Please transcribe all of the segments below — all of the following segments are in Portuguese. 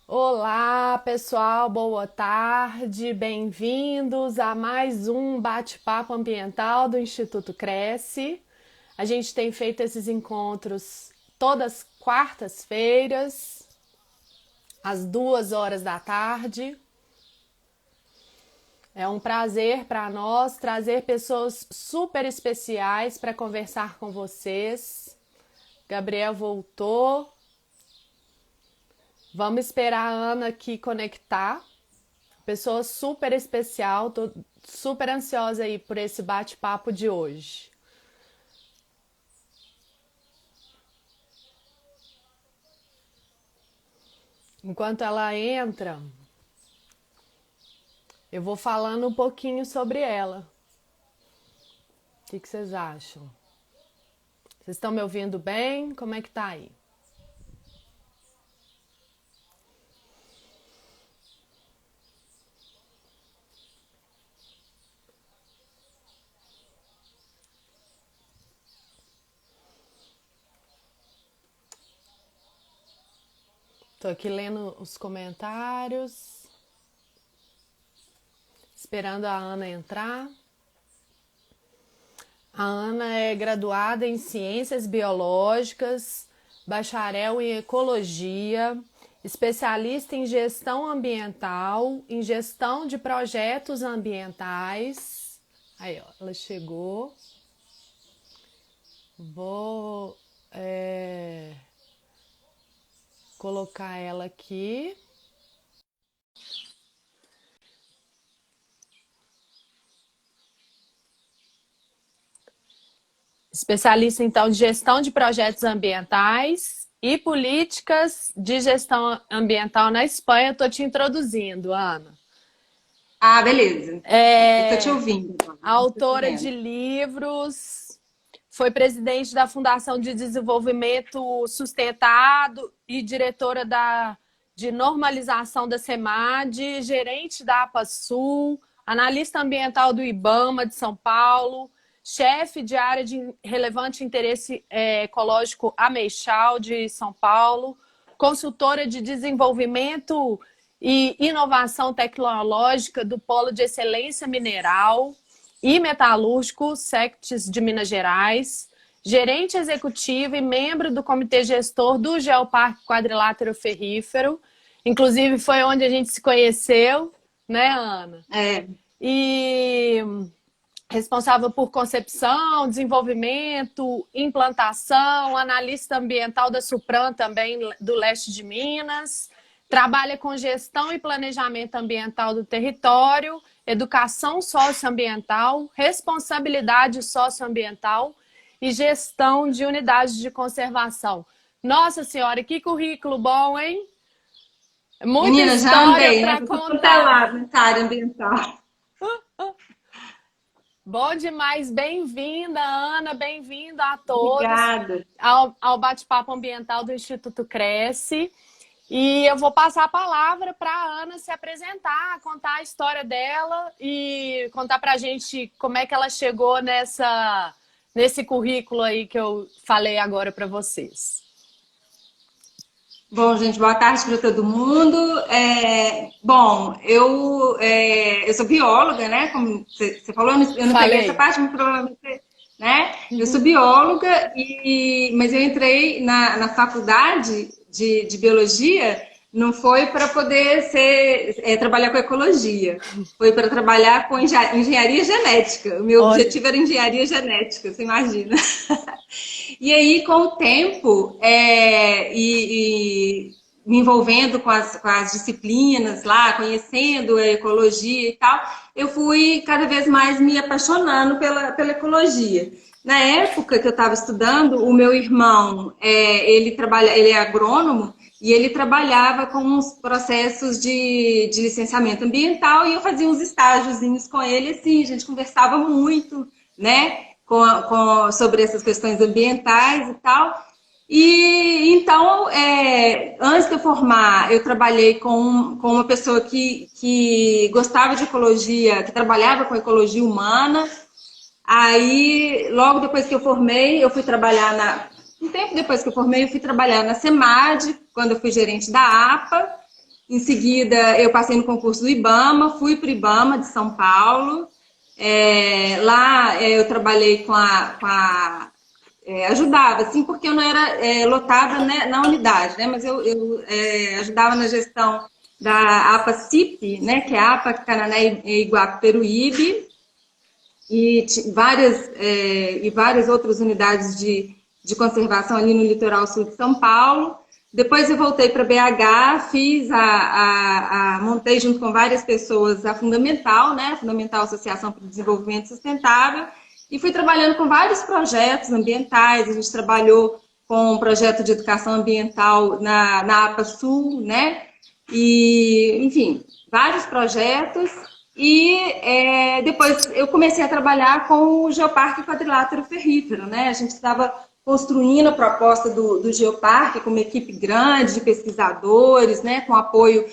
Olá, pessoal, boa tarde, bem-vindos a mais um bate-papo ambiental do Instituto Cresce. A gente tem feito esses encontros todas quartas-feiras, às 2 horas da tarde. É um prazer para nós trazer pessoas super especiais para conversar com vocês. Gabriel voltou. Vamos esperar a Ana aqui conectar. Pessoa super especial, tô super ansiosa aí por esse bate-papo de hoje. Enquanto ela entra, eu vou falando um pouquinho sobre ela. O que vocês acham? Vocês estão me ouvindo bem? Como é que tá aí? Tô aqui lendo os comentários, esperando a Ana entrar. A Ana é graduada em Ciências Biológicas, bacharel em Ecologia, especialista em Gestão Ambiental, em Gestão de Projetos Ambientais. Aí, ó, ela chegou. Vou colocar ela aqui. Especialista, então, de gestão de projetos ambientais e políticas de gestão ambiental na Espanha. Estou te introduzindo, Ana. Ah, beleza. Eu tô te É ouvindo. Tô te autora de vendo. livros, foi presidente da Fundação de Desenvolvimento Sustentado e diretora de normalização da SEMAD, gerente da APASul, analista ambiental do IBAMA de São Paulo, chefe de área de relevante interesse ecológico Ameixal de São Paulo, consultora de desenvolvimento e inovação tecnológica do Polo de Excelência Mineral e Metalúrgico SECTES de Minas Gerais, gerente executivo e membro do comitê gestor do Geoparque Quadrilátero Ferrífero. Inclusive foi onde a gente se conheceu, né, Ana? É, E responsável por concepção, desenvolvimento, implantação, analista ambiental da Supran também do leste de Minas, trabalha com gestão e planejamento ambiental do território, educação socioambiental, responsabilidade socioambiental e gestão de unidades de conservação. Nossa Senhora, que currículo bom, hein? Muita menina, já história andei, né? para Tô tudo quanto é contar. lado nessa área ambiental. Bom demais, bem-vinda, Ana, bem-vinda a todos Obrigada. ao bate-papo ambiental do Instituto Cresce. E eu vou passar a palavra para a Ana se apresentar, contar a história dela e contar para a gente como é que ela chegou nesse currículo aí que eu falei agora para vocês. Bom, gente, boa tarde para todo mundo. Bom, eu sou bióloga, né? Como você falou, eu não peguei essa Falei. parte, mas provavelmente, né? Eu sou bióloga, mas eu entrei na faculdade de biologia, não foi para poder trabalhar com ecologia, foi para trabalhar com engenharia genética. O meu Olha, objetivo era engenharia genética, você imagina? E aí, com o tempo, me envolvendo com as disciplinas lá, conhecendo a ecologia e tal, eu fui cada vez mais me apaixonando pela ecologia. Na época que eu estava estudando, o meu irmão, ele é agrônomo e ele trabalhava com os processos de licenciamento ambiental e eu fazia uns estágiozinhos com ele, assim, a gente conversava muito, né? Sobre essas questões ambientais e tal. E então, antes de eu formar, eu trabalhei com uma pessoa que gostava de ecologia, que trabalhava com ecologia humana. Aí, logo depois que eu formei, eu fui trabalhar um tempo depois que eu formei, eu fui trabalhar na SEMAD, quando eu fui gerente da APA. Em seguida, eu passei no concurso do IBAMA, fui para o IBAMA de São Paulo. Lá eu trabalhei ajudava, assim, porque eu não era lotada, né, na unidade, né, mas eu ajudava na gestão da APA-CIP, né, que é a APA Canané e Iguape Peruíbe, e várias outras unidades de conservação ali no litoral sul de São Paulo. Depois eu voltei para BH, montei junto com várias pessoas a Fundamental, né, a Fundamental Associação para o Desenvolvimento Sustentável, e fui trabalhando com vários projetos ambientais. A gente trabalhou com um projeto de educação ambiental na APA Sul, né? E, enfim, vários projetos. E depois eu comecei a trabalhar com o Geoparque Quadrilátero Ferrífero, né? A gente estava construindo a proposta do Geoparque com uma equipe grande de pesquisadores, né? Com apoio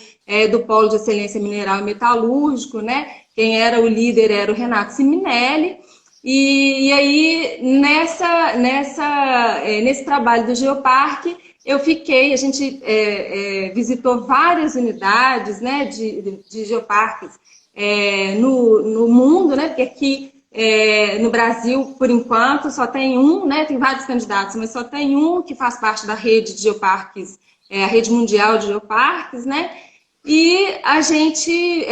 do Polo de Excelência Mineral e Metalúrgico, né? Quem era o líder era o Renato Siminelli. E aí, nesse trabalho do Geoparque, a gente visitou várias unidades, né, de geoparques no mundo, né, porque aqui no Brasil, por enquanto, só tem um, né, tem vários candidatos, mas só tem um que faz parte da rede de geoparques, a rede mundial de geoparques, né. E a gente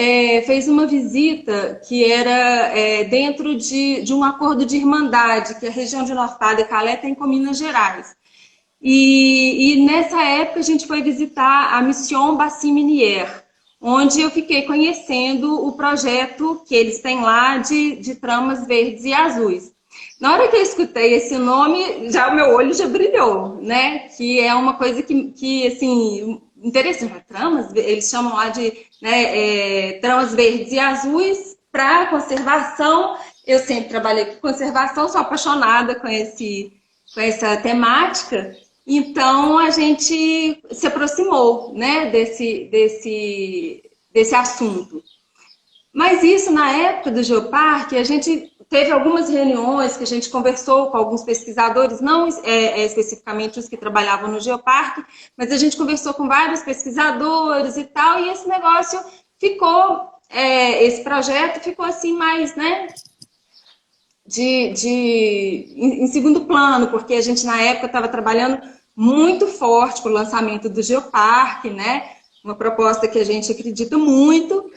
fez uma visita que era dentro de um acordo de irmandade que a região de Nortada e Calé tem com Minas Gerais. E nessa época a gente foi visitar a Mission Bassin Minière, onde eu fiquei conhecendo o projeto que eles têm lá de tramas verdes e azuis. Na hora que eu escutei esse nome, já o meu olho já brilhou, né? Que é uma coisa que assim, interessante. Tramas, eles chamam lá de tramas verdes e azuis para conservação. Eu sempre trabalhei com conservação, sou apaixonada com essa temática. Então, a gente se aproximou, né, desse assunto. Mas isso, na época do Geoparque, a gente teve algumas reuniões que a gente conversou com alguns pesquisadores, não especificamente os que trabalhavam no Geoparque, mas a gente conversou com vários pesquisadores e tal, e esse negócio ficou, esse projeto ficou assim mais, né, em segundo plano, porque a gente na época estava trabalhando muito forte com o lançamento do Geoparque, né, uma proposta que a gente acredita muito.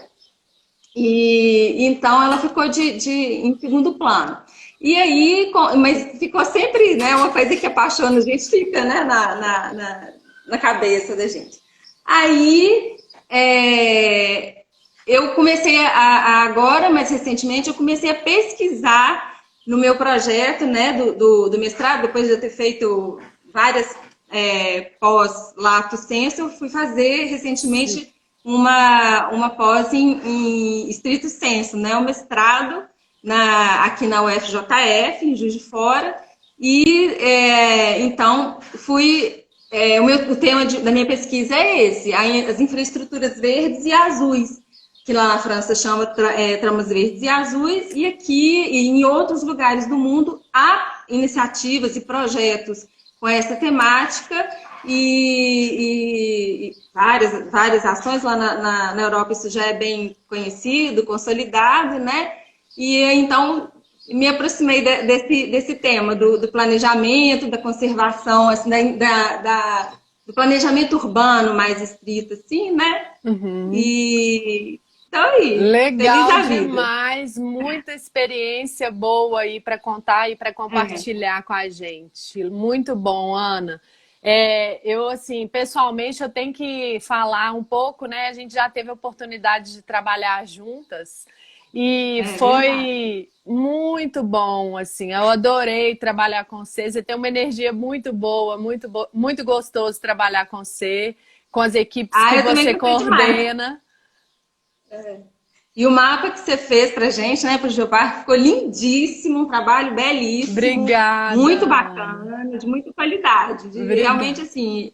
E então ela ficou em segundo plano. E aí, mas ficou sempre, né, uma coisa que apaixona a gente, fica, né, na cabeça da gente. Aí eu comecei agora, mais recentemente, eu comecei a pesquisar no meu projeto, né, do mestrado, depois de eu ter feito várias pós lato sensu, eu fui fazer recentemente uma pós em estrito sensu, né? Um mestrado aqui na UFJF, em Juiz de Fora, e então o tema da minha pesquisa é esse, as infraestruturas verdes e azuis, que lá na França chama tramas verdes e azuis, e aqui e em outros lugares do mundo há iniciativas e projetos com essa temática, e várias ações lá na Europa. Isso já é bem conhecido, consolidado, né? E então me aproximei desse tema do planejamento, da conservação, assim, do planejamento urbano mais estrito, assim, né? Uhum. E então aí, legal demais, muita experiência boa aí para contar e para compartilhar com a gente. Muito bom, Ana. Eu, assim, pessoalmente, eu tenho que falar um pouco, né? A gente já teve a oportunidade de trabalhar juntas e foi muito bom, assim. Eu adorei trabalhar com você. Você tem uma energia muito boa, muito gostoso trabalhar com você, com as equipes que você coordena. E o mapa que você fez pra gente, né, pro Geoparque, ficou lindíssimo, um trabalho belíssimo. Obrigada. Muito bacana, de muita qualidade. Realmente, assim,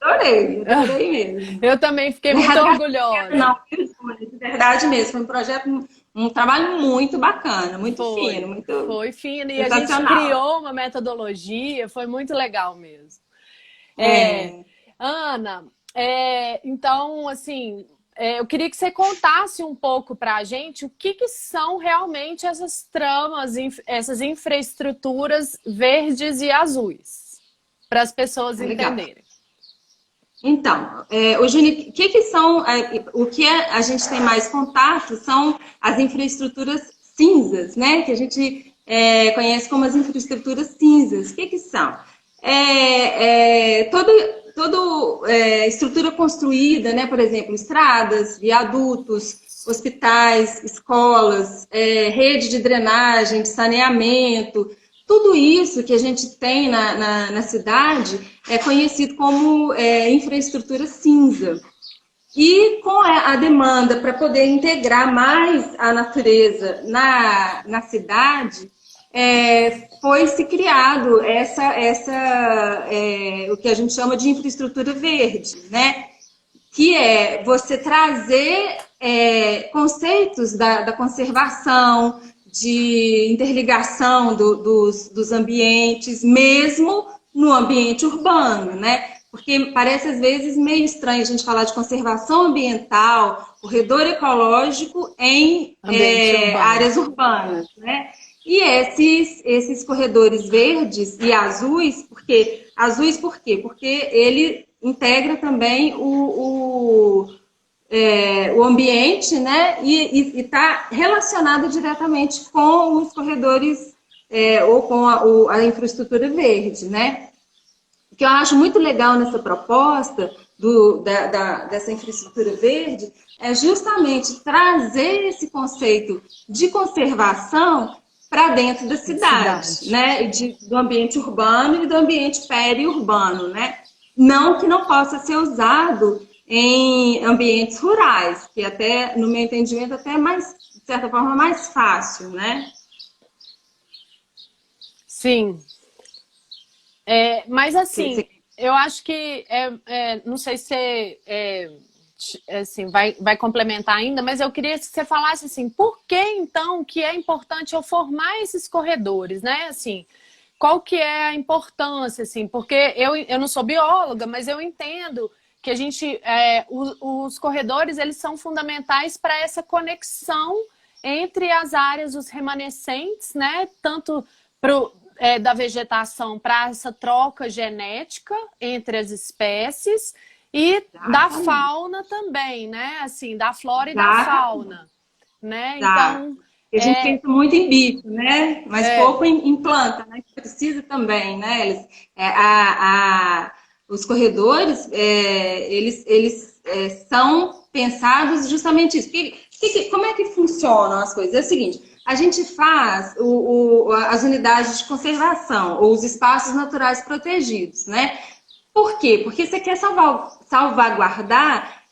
adorei mesmo. Eu também fiquei muito orgulhosa. Não, de verdade mesmo, foi um projeto, um trabalho muito bacana, muito fino. Foi fino, e a gente criou uma metodologia, foi muito legal mesmo. Ana, Então, assim, eu queria que você contasse um pouco para a gente o que são realmente essas tramas, essas infraestruturas verdes e azuis, para as pessoas Legal. entenderem. Então, Eugênia, que são, o que a gente tem mais contato são as infraestruturas cinzas, né? Que a gente conhece como as infraestruturas cinzas. O que são? Toda estrutura construída, né? Por exemplo, estradas, viadutos, hospitais, escolas, rede de drenagem, de saneamento, tudo isso que a gente tem na cidade é conhecido como infraestrutura cinza. E com a demanda para poder integrar mais a natureza na cidade, foi se criado o que a gente chama de infraestrutura verde, né? Que é você trazer conceitos da conservação, de interligação dos ambientes, mesmo no ambiente urbano, né? Porque parece às vezes meio estranho a gente falar de conservação ambiental, corredor ecológico em áreas urbanas, né? E esses corredores verdes e azuis, por quê? Porque ele integra também o ambiente, né? E está relacionado diretamente com os corredores ou com a infraestrutura verde, né? O que eu acho muito legal nessa proposta dessa infraestrutura verde é justamente trazer esse conceito de conservação para dentro da cidade, né? Do ambiente urbano e do ambiente periurbano, né? Não que não possa ser usado em ambientes rurais, que até, no meu entendimento, até é mais, de certa forma, mais fácil, né? Sim. Mas assim, eu acho que, não sei se assim, vai complementar ainda, mas eu queria que você falasse assim, por que então que é importante eu formar esses corredores, né? Assim, qual que é a importância, assim, porque eu não sou bióloga, mas eu entendo que a gente, os corredores, eles são fundamentais para essa conexão entre as áreas, os remanescentes, né? Tanto da vegetação para essa troca genética entre as espécies e da fauna também, né? Assim, da flora e da fauna, né? Então, a gente pensa muito em bicho, né? Mas pouco em planta, né? Que precisa também, né? Os corredores, eles são pensados justamente isso. Como é que funcionam as coisas? É o seguinte, a gente faz as unidades de conservação, ou os espaços naturais protegidos, né? Por quê? Porque você quer salvaguardar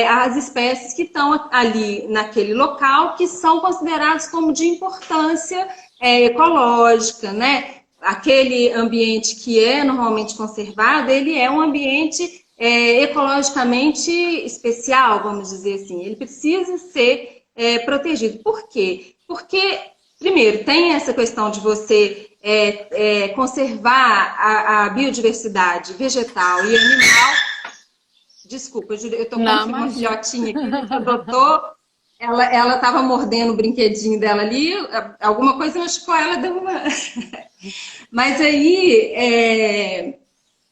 as espécies que estão ali naquele local, que são consideradas como de importância ecológica, né? Aquele ambiente que é normalmente conservado, ele é um ambiente ecologicamente especial, vamos dizer assim. Ele precisa ser protegido. Por quê? Porque, primeiro, tem essa questão de você conservar a biodiversidade vegetal e animal. Desculpa, eu estou com uma filhotinha aqui, a gente adotou, ela estava mordendo o brinquedinho dela ali, alguma coisa machucou ela, deu uma... Mas aí,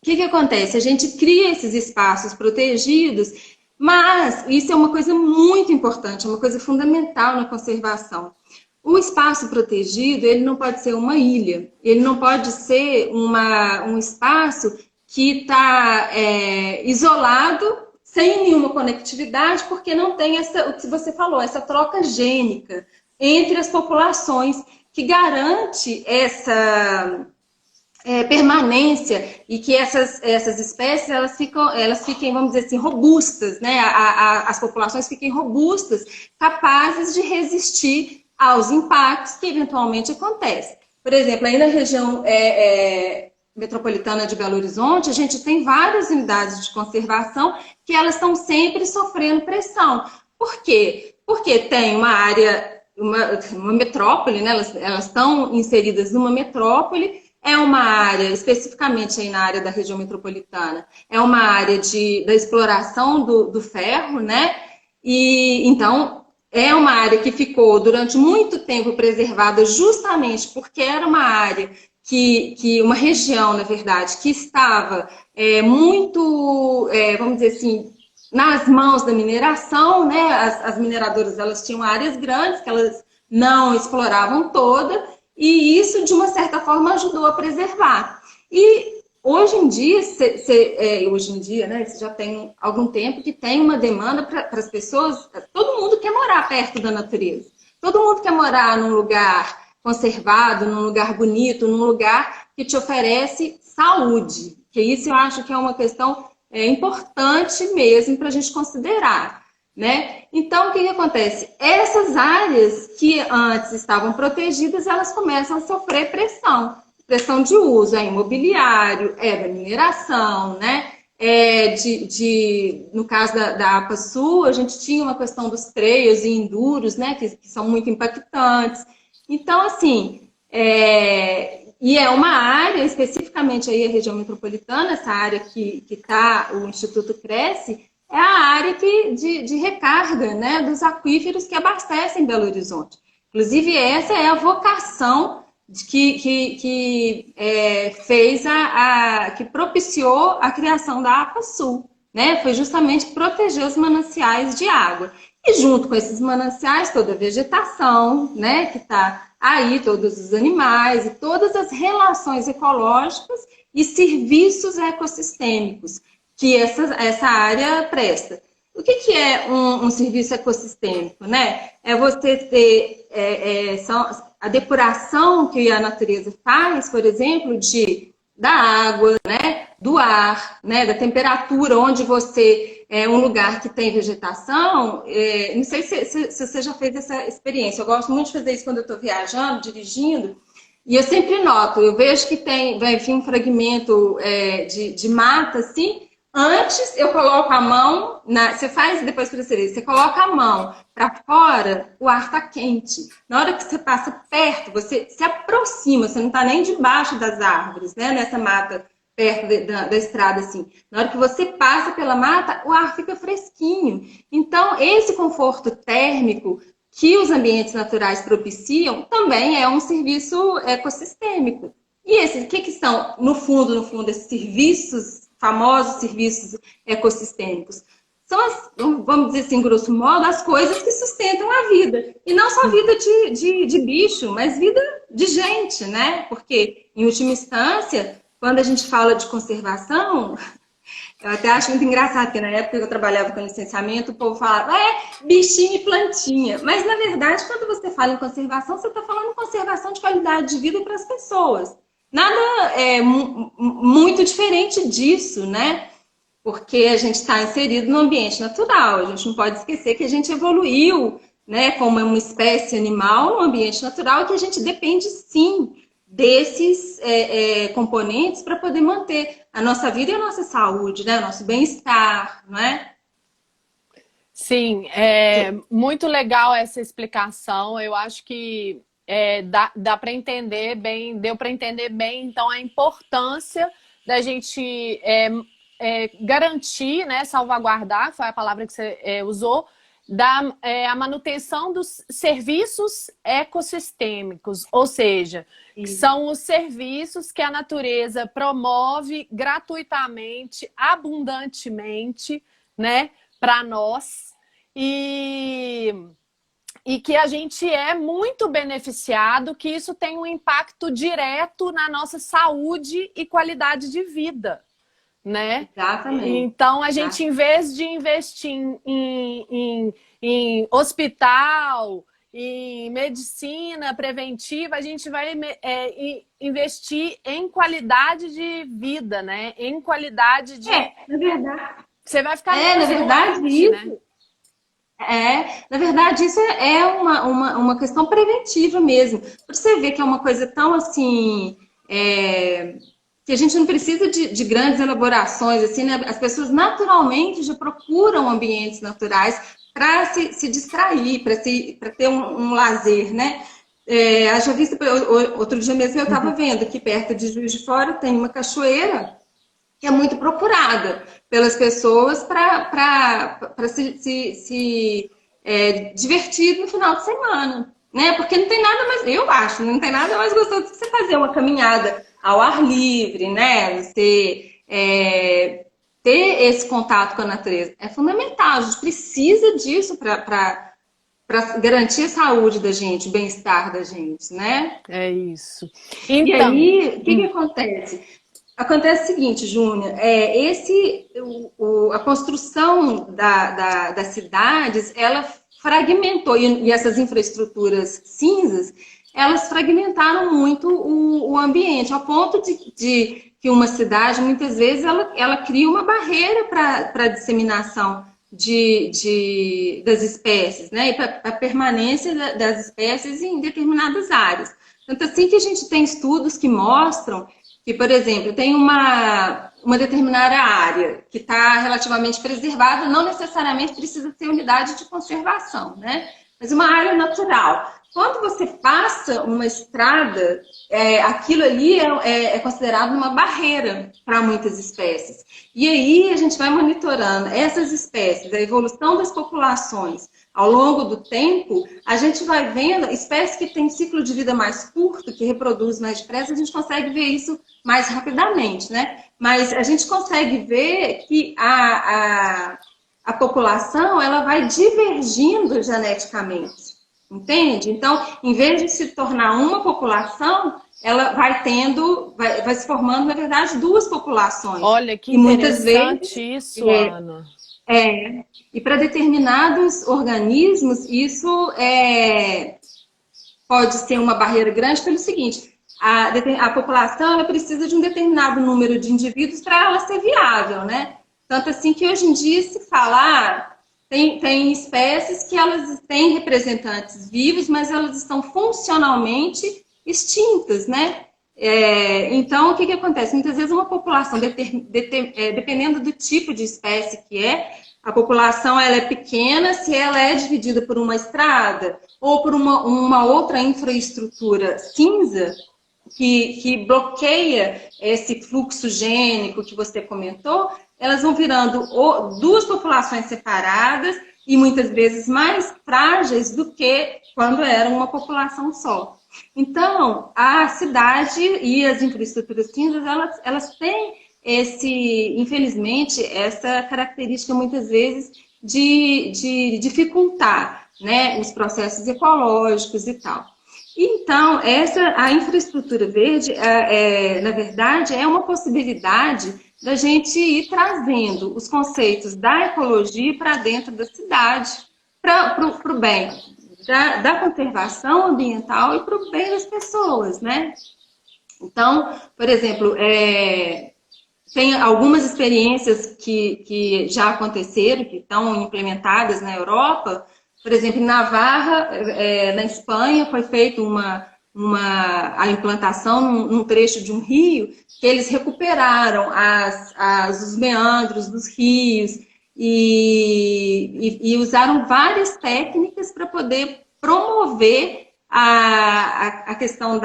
o que acontece? A gente cria esses espaços protegidos, mas isso é uma coisa muito importante, é uma coisa fundamental na conservação. O espaço protegido, ele não pode ser uma ilha, ele não pode ser um espaço que está isolado, sem nenhuma conectividade, porque não tem o que você falou, essa troca gênica entre as populações, que garante essa permanência e que essas espécies elas fiquem, vamos dizer assim, robustas, né? As populações fiquem robustas, capazes de resistir aos impactos que eventualmente acontecem. Por exemplo, aí na região metropolitana de Belo Horizonte, a gente tem várias unidades de conservação que elas estão sempre sofrendo pressão. Por quê? Porque tem uma área, uma metrópole, né? Elas estão inseridas numa metrópole É uma área, especificamente aí na área da região metropolitana, é uma área da exploração do ferro, né? E então é uma área que ficou durante muito tempo preservada justamente porque era uma área uma região, na verdade, que estava muito, vamos dizer assim, nas mãos da mineração, né? As mineradoras, elas tinham áreas grandes que elas não exploravam toda, e isso, de uma certa forma, ajudou a preservar. E hoje em dia, né, você já tem algum tempo que tem uma demanda para as pessoas, todo mundo quer morar perto da natureza. Todo mundo quer morar num lugar conservado, num lugar bonito, num lugar que te oferece saúde. Que isso eu acho que é uma questão importante mesmo para a gente considerar. Né? Então, o que acontece? Essas áreas que antes estavam protegidas, elas começam a sofrer pressão. Pressão de uso, imobiliário, da mineração, né? No caso da APA Sul, a gente tinha uma questão dos trails e enduros, né? Que são muito impactantes. Então, assim, e é uma área, especificamente aí a região metropolitana, essa área que o Instituto cresce, é a área de recarga, né, dos aquíferos que abastecem Belo Horizonte. Inclusive, essa é a vocação que propiciou a criação da APA Sul, né? Foi justamente proteger os mananciais de água. E junto com esses mananciais, toda a vegetação, né, que está aí, todos os animais e todas as relações ecológicas e serviços ecossistêmicos que essa área presta. O que é um serviço ecossistêmico, né? É você ter a depuração que a natureza faz, por exemplo, da água, né? Do ar, né? Da temperatura, onde você um lugar que tem vegetação. Não sei se você já fez essa experiência. Eu gosto muito de fazer isso quando eu estou viajando, dirigindo. E eu sempre noto, eu vejo que vai vir um fragmento de mata, assim. Antes eu coloco a mão, você faz depois para você coloca a mão para fora, o ar está quente. Na hora que você passa perto, você se aproxima, você não está nem debaixo das árvores, né? Nessa mata perto da estrada, assim. Na hora que você passa pela mata, o ar fica fresquinho. Então, esse conforto térmico que os ambientes naturais propiciam também é um serviço ecossistêmico. E o que são, no fundo, esses serviços, famosos serviços ecossistêmicos? São vamos dizer assim, grosso modo, as coisas que sustentam a vida. E não só vida de bicho, mas vida de gente, né? Porque, em última instância, quando a gente fala de conservação, eu até acho muito engraçado, porque na época que eu trabalhava com licenciamento, o povo falava, bichinho e plantinha. Mas, na verdade, quando você fala em conservação, você está falando em conservação de qualidade de vida para as pessoas. Nada muito diferente disso, né? Porque a gente está inserido no ambiente natural. A gente não pode esquecer que a gente evoluiu, né, como uma espécie animal no ambiente natural e que a gente depende, sim, desses componentes para poder manter a nossa vida e a nossa saúde, né? O nosso bem-estar, não é? Sim, muito legal essa explicação. Eu acho que dá para entender bem, deu para entender bem, então, a importância da gente garantir, né, salvaguardar, foi a palavra que você usou, a manutenção dos serviços ecossistêmicos, ou seja, que são os serviços que a natureza promove gratuitamente, abundantemente, né, para nós, e que a gente é muito beneficiado, que isso tem um impacto direto na nossa saúde e qualidade de vida, né? Exatamente. Então, a gente, em vez de investir em hospital, em medicina preventiva, a gente vai investir em qualidade de vida, né? Em qualidade de... na verdade... Você vai ficar... na verdade, doente, isso... né? Na verdade, isso é uma questão preventiva mesmo. Pra você ver que é uma coisa tão assim... que a gente não precisa de grandes elaborações, assim, né? As pessoas naturalmente já procuram ambientes naturais para se distrair, para ter um lazer, né? haja vista, outro dia mesmo eu estava vendo que perto de Juiz de Fora tem uma cachoeira que é muito procurada pelas pessoas para se divertir no final de semana, né? Porque não tem nada mais, eu acho, não tem nada mais gostoso do que você fazer uma caminhada ao ar livre, né? Você ter esse contato com a natureza. É fundamental, a gente precisa disso para garantir a saúde da gente, o bem-estar da gente, né? É isso. E Então, aí, o que acontece? Acontece o seguinte, Júnior, a construção das cidades, ela fragmentou, e essas infraestruturas cinzas, elas fragmentaram muito o ambiente, ao ponto de que uma cidade, muitas vezes, ela cria uma barreira para a disseminação das espécies, né? E para a permanência das espécies em determinadas áreas. Tanto assim que a gente tem estudos que mostram que, por exemplo, tem uma determinada área que está relativamente preservada, não necessariamente precisa ter unidade de conservação, né? Mas uma área natural. Quando você passa uma estrada, aquilo ali é considerado uma barreira para muitas espécies. E aí a gente vai monitorando essas espécies, a evolução das populações ao longo do tempo, a gente vai vendo espécies que têm ciclo de vida mais curto, que reproduzem mais depressa, a gente consegue ver isso mais rapidamente, né? Mas a gente consegue ver que a população ela vai divergindo geneticamente, entende? Então, em vez de se tornar uma população, ela vai se formando, na verdade, duas populações. Olha que e muitas vezes, isso, Ana. E para determinados organismos, isso pode ser uma barreira grande pelo seguinte, a população ela precisa de um determinado número de indivíduos para ela ser viável, né? Tanto assim que hoje em dia se fala, tem espécies que elas têm representantes vivos, mas elas estão funcionalmente extintas, né? Então, o que acontece? Muitas vezes uma população, dependendo do tipo de espécie que a população ela é pequena se ela é dividida por uma estrada ou por uma outra infraestrutura cinza que bloqueia esse fluxo gênico que você comentou, elas vão virando duas populações separadas e muitas vezes mais frágeis do que quando era uma população só. Então, a cidade e as infraestruturas cinzas, elas têm infelizmente, essa característica muitas vezes de dificultar, né, os processos ecológicos e tal. Então, a infraestrutura verde, na verdade, é uma possibilidade da gente ir trazendo os conceitos da ecologia para dentro da cidade, para o bem da conservação ambiental e para o bem das pessoas, né? Então, por exemplo, tem algumas experiências que já aconteceram, que estão implementadas na Europa. Por exemplo, em Navarra, na Espanha, foi feita a implantação num trecho de um rio, que eles recuperaram os meandros dos rios e usaram várias técnicas para poder promover a questão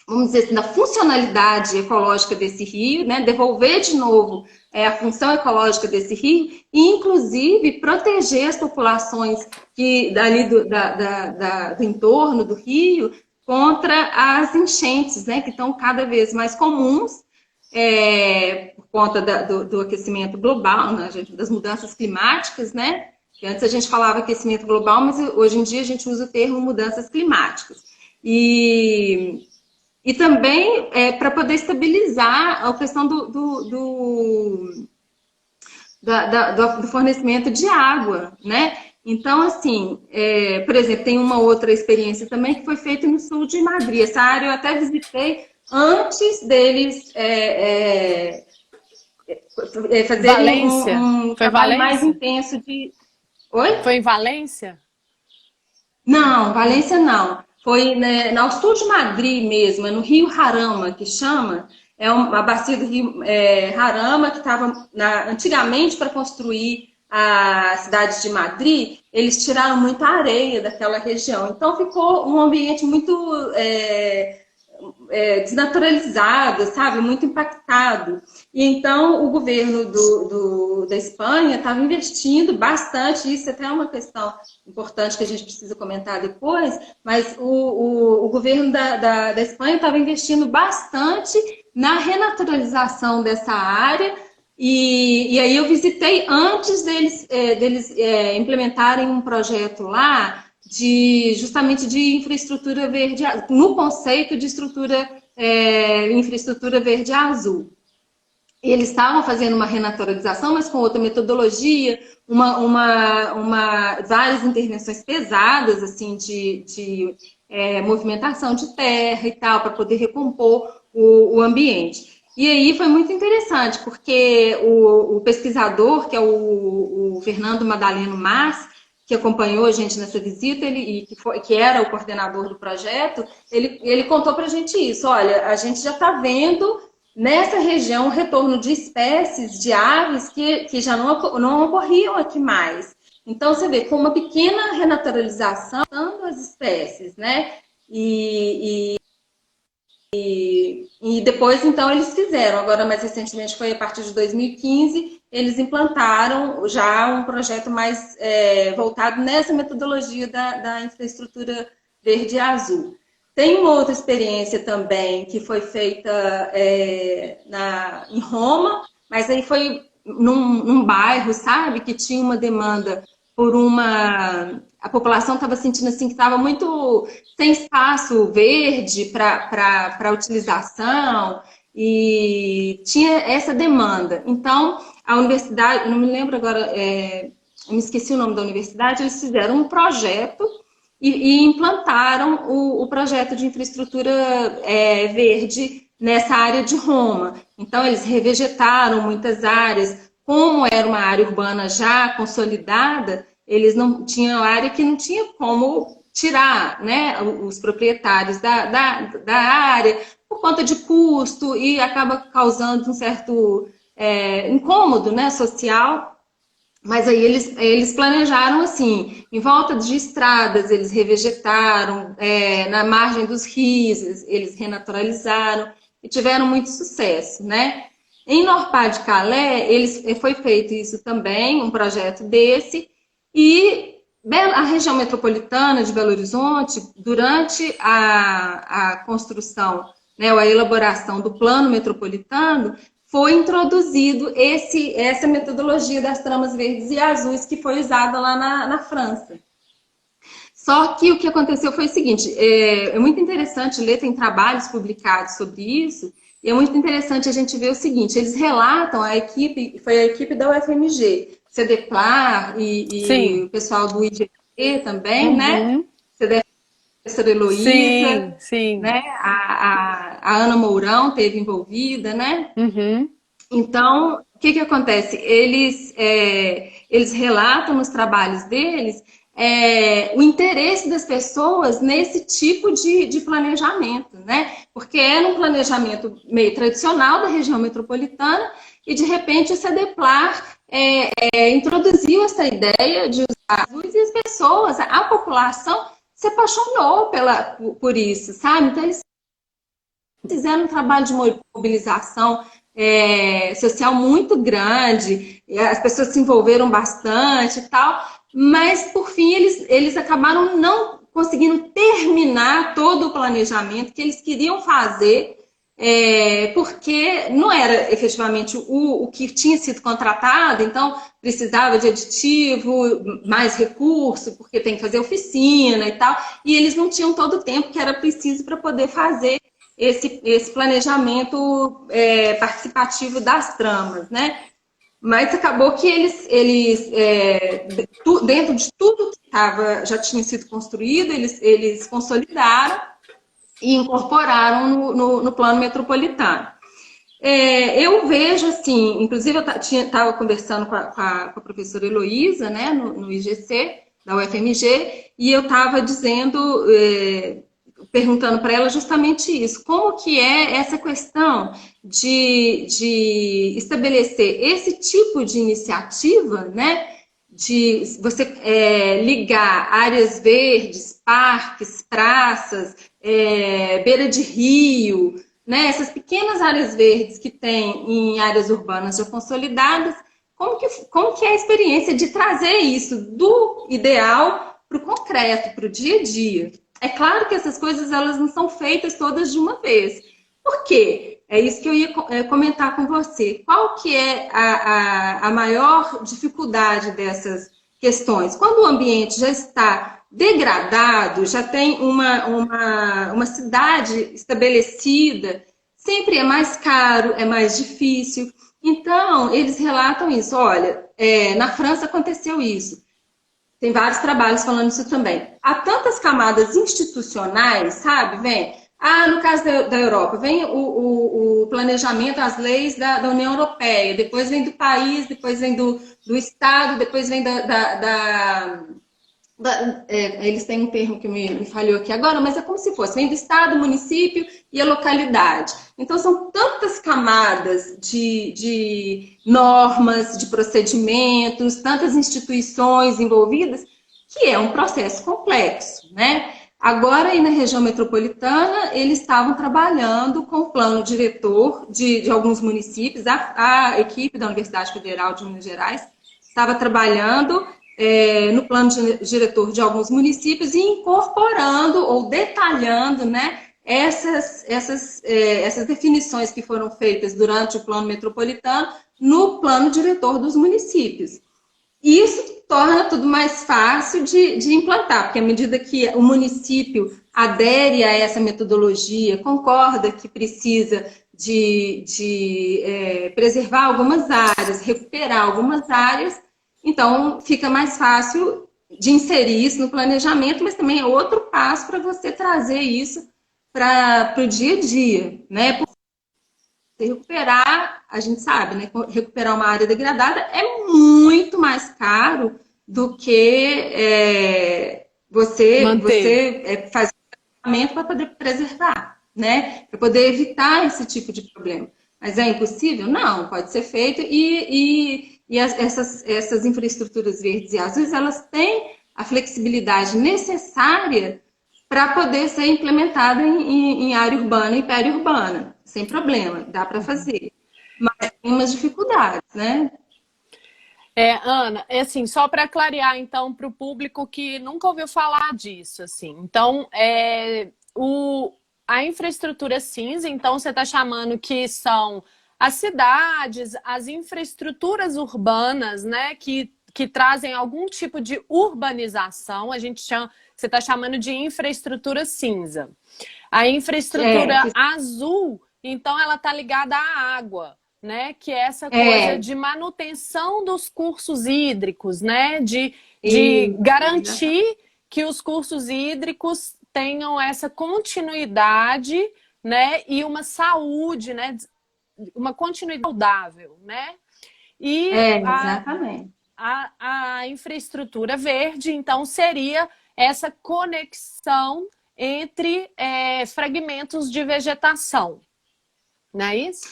vamos dizer assim, da funcionalidade ecológica desse rio, né? Devolver de novo a função ecológica desse rio e, inclusive, proteger as populações dali do entorno do rio contra as enchentes, né? Que estão cada vez mais comuns por conta do aquecimento global, né? Das mudanças climáticas, né? Que antes a gente falava aquecimento global, mas hoje em dia a gente usa o termo mudanças climáticas. E também para poder estabilizar a questão do fornecimento de água, né? Então, assim, por exemplo, tem uma outra experiência também que foi feita no sul de Madrid. Essa área eu até visitei antes deles fazerem um trabalho mais intenso de... Oi? Foi em Valência? Não, Valência não. Foi no sul de Madrid mesmo, no Rio Jarama, que chama. É uma bacia do Rio Jarama que estava antigamente para construir a cidade de Madrid, eles tiraram muita areia daquela região. Então ficou um ambiente muito desnaturalizado, sabe? Muito impactado. E então o governo da Espanha estava investindo bastante, isso até é uma questão importante que a gente precisa comentar depois, mas o governo da Espanha estava investindo bastante na renaturalização dessa área. E aí eu visitei antes deles implementarem um projeto lá justamente de infraestrutura verde, no conceito de infraestrutura verde azul. Eles estavam fazendo uma renaturalização, mas com outra metodologia, várias intervenções pesadas, assim, de movimentação de terra e tal, para poder recompor o ambiente. E aí foi muito interessante, porque o pesquisador, que é o Fernando Madaleno Mas, que acompanhou a gente nessa visita, que era o coordenador do projeto, ele contou para a gente isso. Olha, a gente já está vendo nessa região o retorno de espécies de aves que já não ocorriam aqui mais. Então, você vê, com uma pequena renaturalização das espécies, né? E depois, então, eles fizeram, agora mais recentemente, foi a partir de 2015, eles implantaram já um projeto mais voltado nessa metodologia da infraestrutura verde e azul. Tem uma outra experiência também que foi feita em Roma, mas aí foi num bairro, sabe, que tinha uma demanda por a população estava sentindo assim que estava muito sem espaço verde para utilização e tinha essa demanda. Então, a universidade, eu não me lembro agora, eu me esqueci o nome da universidade, eles fizeram um projeto e implantaram o projeto de infraestrutura verde nessa área de Roma. Então, eles revegetaram muitas áreas. Como era uma área urbana já consolidada, eles não tinham área que não tinha como tirar, né, os proprietários da área por conta de custo e acaba causando um certo incômodo, né, social. Mas aí eles planejaram assim, em volta de estradas eles revegetaram, na margem dos rios eles renaturalizaram e tiveram muito sucesso, né? Em Nord-Pas-de-Calais foi feito isso também, um projeto desse, e a região metropolitana de Belo Horizonte, durante a construção, né, ou a elaboração do plano metropolitano, foi introduzido essa metodologia das tramas verdes e azuis que foi usada lá na França. Só que o que aconteceu foi o seguinte, é muito interessante ler, tem trabalhos publicados sobre isso, e é muito interessante a gente ver o seguinte, eles relatam, foi a equipe da UFMG, CEDEPLAR e o pessoal do IGP também, né? CEDEPLAR, a professora Heloísa, sim. Né? A Ana Mourão teve envolvida, né? Então, o que acontece? Eles relatam nos trabalhos deles o interesse das pessoas nesse tipo de planejamento, né? Porque era um planejamento meio tradicional da região metropolitana e, de repente, o CEDEPLAR introduziu essa ideia de usar as luzes e as pessoas, a população se apaixonou por isso, sabe? Então, eles fizeram um trabalho de mobilização social muito grande, as pessoas se envolveram bastante e tal, mas, por fim, eles acabaram não conseguindo terminar todo o planejamento que eles queriam fazer, porque não era efetivamente o que tinha sido contratado, então precisava de aditivo, mais recurso, porque tem que fazer oficina e tal, e eles não tinham todo o tempo que era preciso para poder fazer esse planejamento participativo das tramas, né? Mas acabou que eles dentro de tudo que já tinha sido construído, eles consolidaram e incorporaram no plano metropolitano. Eu vejo assim, inclusive eu estava conversando com a professora Heloísa, né, no IGC, da UFMG, e eu estava dizendo, perguntando para ela justamente isso, como que é essa questão de estabelecer esse tipo de iniciativa, né, de você ligar áreas verdes, parques, praças, beira de rio, né? Essas pequenas áreas verdes que tem em áreas urbanas já consolidadas, como que é a experiência de trazer isso do ideal para o concreto, para o dia a dia? É claro que essas coisas elas não são feitas todas de uma vez. Por quê? É isso que eu ia comentar com você. Qual que é a maior dificuldade dessas questões? Quando o ambiente já está degradado, já tem uma cidade estabelecida, sempre é mais caro, é mais difícil. Então, eles relatam isso. Olha, na França aconteceu isso. Tem vários trabalhos falando isso também. Há tantas camadas institucionais, sabe? No caso da Europa, vem o planejamento, as leis da União Europeia, depois vem do país, depois vem do Estado, depois vem eles têm um termo que me falhou aqui agora, mas é como se fosse, vem do Estado, município e a localidade. Então, são tantas camadas de normas, de procedimentos, tantas instituições envolvidas, que é um processo complexo, né? Agora, aí na região metropolitana, eles estavam trabalhando com o plano diretor de alguns municípios, a equipe da Universidade Federal de Minas Gerais estava trabalhando no plano diretor de alguns municípios e incorporando ou detalhando, né, essas definições que foram feitas durante o plano metropolitano no plano diretor dos municípios. Isso torna tudo mais fácil de implantar, porque à medida que o município adere a essa metodologia, concorda que precisa de preservar algumas áreas, recuperar algumas áreas, então fica mais fácil de inserir isso no planejamento, mas também é outro passo para você trazer isso para o dia a dia, né? Recuperar, a gente sabe, né? Recuperar uma área degradada é muito mais caro do que você fazer um tratamento para poder preservar, né? Para poder evitar esse tipo de problema. Mas é impossível? Não, pode ser feito e essas infraestruturas verdes e azuis, elas têm a flexibilidade necessária para poder ser implementada em área urbana e periurbana, sem problema, dá para fazer. Mas tem umas dificuldades, né? Ana, assim, só para clarear, então, para o público que nunca ouviu falar disso, assim. Então, a infraestrutura cinza, então, você está chamando que são as cidades, as infraestruturas urbanas, né, que trazem algum tipo de urbanização, a gente chama, você está chamando de infraestrutura cinza. A infraestrutura azul, então, ela está ligada à água, né? Que é essa coisa de manutenção dos cursos hídricos, né? De garantir que os cursos hídricos tenham essa continuidade, né? E uma saúde, né? Uma continuidade saudável, né? E exatamente. A infraestrutura verde, então, seria essa conexão entre fragmentos de vegetação. Não é isso?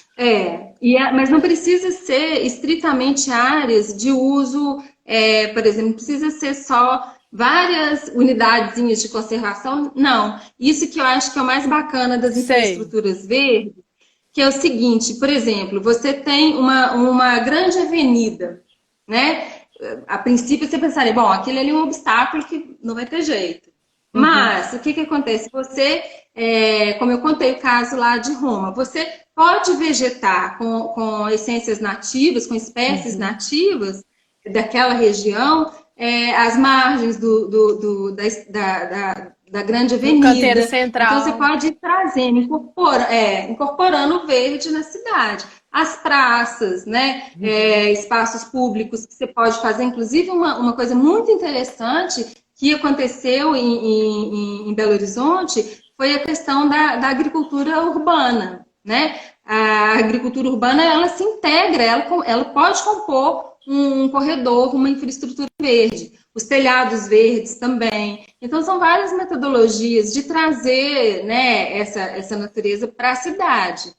Mas não precisa ser estritamente áreas de uso, por exemplo, não precisa ser só várias unidadezinhas de conservação, não. Isso que eu acho que é o mais bacana das infraestruturas verdes, que é o seguinte, por exemplo, você tem uma grande avenida, né? A princípio você pensaria, bom, aquele ali é um obstáculo que não vai ter jeito. Mas o que acontece? Você, como eu contei o caso lá de Roma, você pode vegetar com essências nativas, com espécies nativas daquela região, às margens da grande avenida. Canteiro central. Então você pode ir trazendo, incorporando o verde na cidade. As praças, né? Espaços públicos que você pode fazer, inclusive uma coisa muito interessante que aconteceu em Belo Horizonte foi a questão da agricultura urbana, né? A agricultura urbana, ela se integra, ela pode compor um corredor, uma infraestrutura verde. Os telhados verdes também. Então, são várias metodologias de trazer, né, essa natureza para a cidade.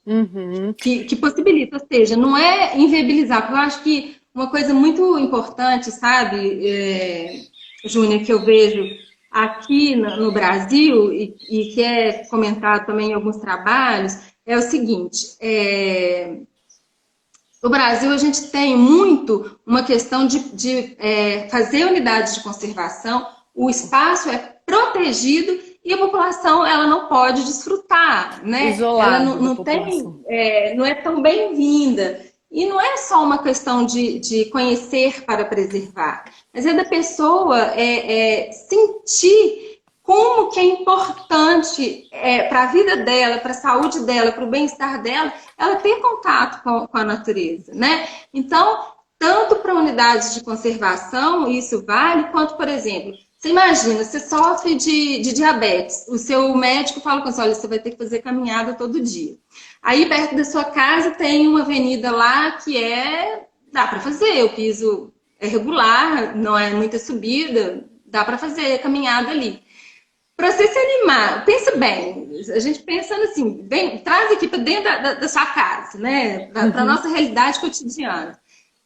Que possibilita, ou seja, não é inviabilizar, porque eu acho que uma coisa muito importante, sabe, Júnior, que eu vejo aqui no Brasil e que é comentado também em alguns trabalhos, é o seguinte, no Brasil a gente tem muito uma questão de fazer unidades de conservação, o espaço é protegido e a população ela não pode desfrutar, né? Ela Isolado da não população. tem, não é tão bem-vinda. E não é só uma questão de conhecer para preservar, mas é da pessoa sentir como que é importante para a vida dela, para a saúde dela, para o bem-estar dela, ela ter contato com a natureza, né? Então, tanto para unidades de conservação, isso vale, quanto, por exemplo, você imagina, você sofre de diabetes, o seu médico fala com você, olha, você vai ter que fazer caminhada todo dia. Aí, perto da sua casa, tem uma avenida lá que dá para fazer, o piso é regular, não é muita subida, dá para fazer caminhada ali. Para você se animar, pensa bem, a gente pensando assim, traz aqui para dentro da sua casa, né? Para a nossa realidade cotidiana.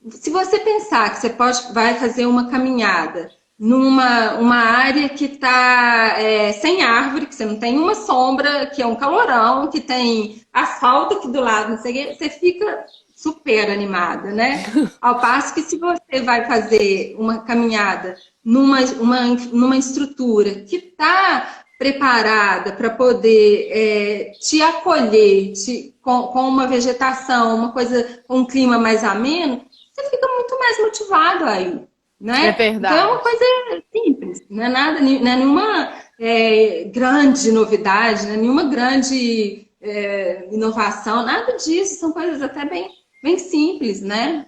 Se você pensar que você vai fazer uma caminhada numa área que está sem árvore, que você não tem uma sombra, que é um calorão, que tem asfalto aqui do lado, não sei o quê, você fica super animada, né? Ao passo que se você vai fazer uma caminhada numa estrutura que está preparada para poder te acolher com uma vegetação, uma coisa, um clima mais ameno, você fica muito mais motivado aí, né? É verdade. Então é uma coisa simples, não é nada, não é nenhuma grande novidade, não é nenhuma grande inovação, nada disso, são coisas até bem simples, né?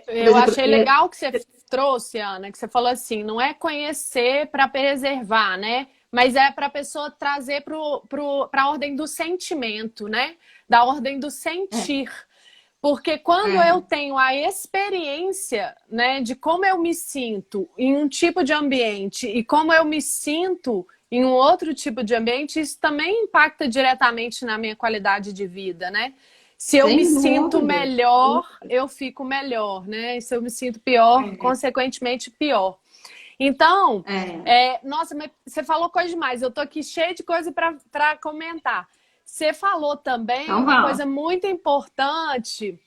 Eu achei legal que você trouxe, Ana, que você falou assim, não é conhecer para preservar, né? Mas é para a pessoa trazer para a ordem do sentimento, né? Da ordem do sentir. Porque quando eu tenho a experiência, né, de como eu me sinto em um tipo de ambiente e como eu me sinto em um outro tipo de ambiente, isso também impacta diretamente na minha qualidade de vida, né? Se eu me sinto melhor, eu fico melhor, né? E se eu me sinto pior, consequentemente pior. Então, nossa, mas você falou coisa demais. Eu tô aqui cheia de coisa para comentar. Você falou também uma coisa muito importante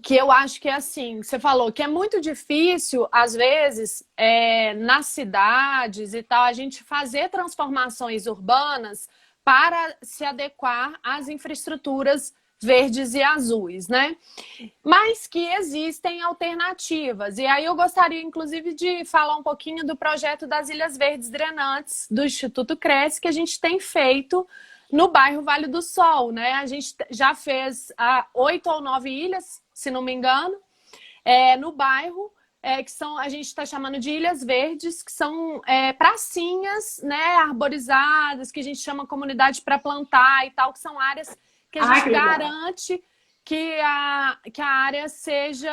que eu acho que é assim, você falou que é muito difícil, às vezes, nas cidades e tal, a gente fazer transformações urbanas para se adequar às infraestruturas verdes e azuis, né? Mas que existem alternativas. E aí eu gostaria, inclusive, de falar um pouquinho do projeto das Ilhas Verdes Drenantes do Instituto Cresce, que a gente tem feito no bairro Vale do Sol, né? A gente já fez 8 ou 9 ilhas, se não me engano, no bairro, que a gente está chamando de Ilhas Verdes, que são pracinhas, né, arborizadas, que a gente chama comunidade para plantar e tal, que são áreas que a gente garante que a área seja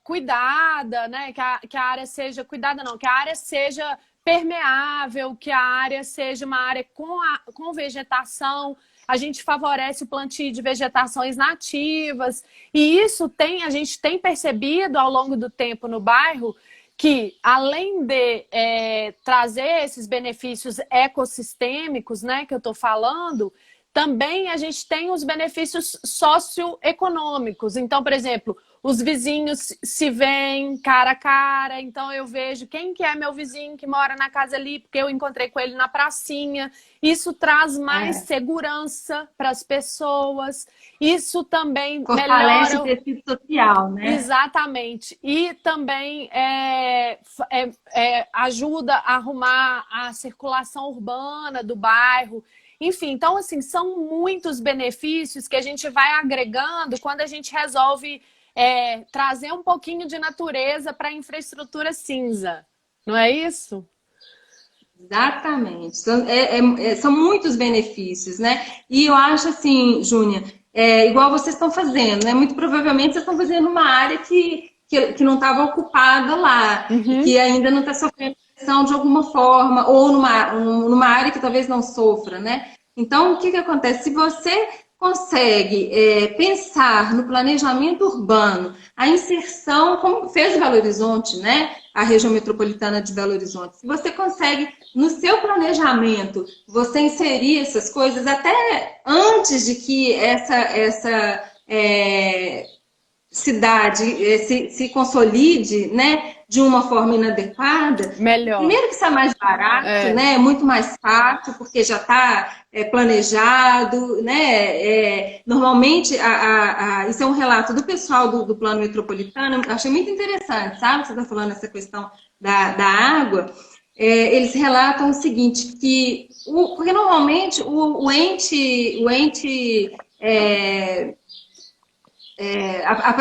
cuidada, né? Que a área seja cuidada, não, que a área seja permeável, que a área seja uma área com vegetação. A gente favorece o plantio de vegetações nativas. E isso a gente tem percebido ao longo do tempo no bairro que, além de trazer esses benefícios ecossistêmicos, né, que eu estou falando, também a gente tem os benefícios socioeconômicos. Então, por exemplo, os vizinhos se veem cara a cara, então eu vejo quem que é meu vizinho que mora na casa ali, porque eu encontrei com ele na pracinha. Isso traz mais segurança para as pessoas. Isso também fortalece o tecido social, né? Exatamente. E também ajuda a arrumar a circulação urbana do bairro. Enfim, então, assim, são muitos benefícios que a gente vai agregando quando a gente resolve trazer um pouquinho de natureza para a infraestrutura cinza. Não é isso? Exatamente. São muitos benefícios, né? E eu acho assim, Júnia, igual vocês estão fazendo, né? Muito provavelmente vocês estão fazendo uma área que não estava ocupada lá, que ainda não está sofrendo de alguma forma, ou numa área que talvez não sofra, né? Então, o que acontece? Se você consegue pensar no planejamento urbano, a inserção, como fez Belo Horizonte, né? A região metropolitana de Belo Horizonte. Se você consegue, no seu planejamento, você inserir essas coisas até antes de que essa cidade se consolide, né, de uma forma inadequada, Melhor. Primeiro que está mais barato, né, é muito mais fácil, porque já está planejado, né, normalmente, isso é um relato do pessoal do Plano Metropolitano, eu achei muito interessante, sabe, você está falando essa questão da água, eles relatam o seguinte, que, porque normalmente o ente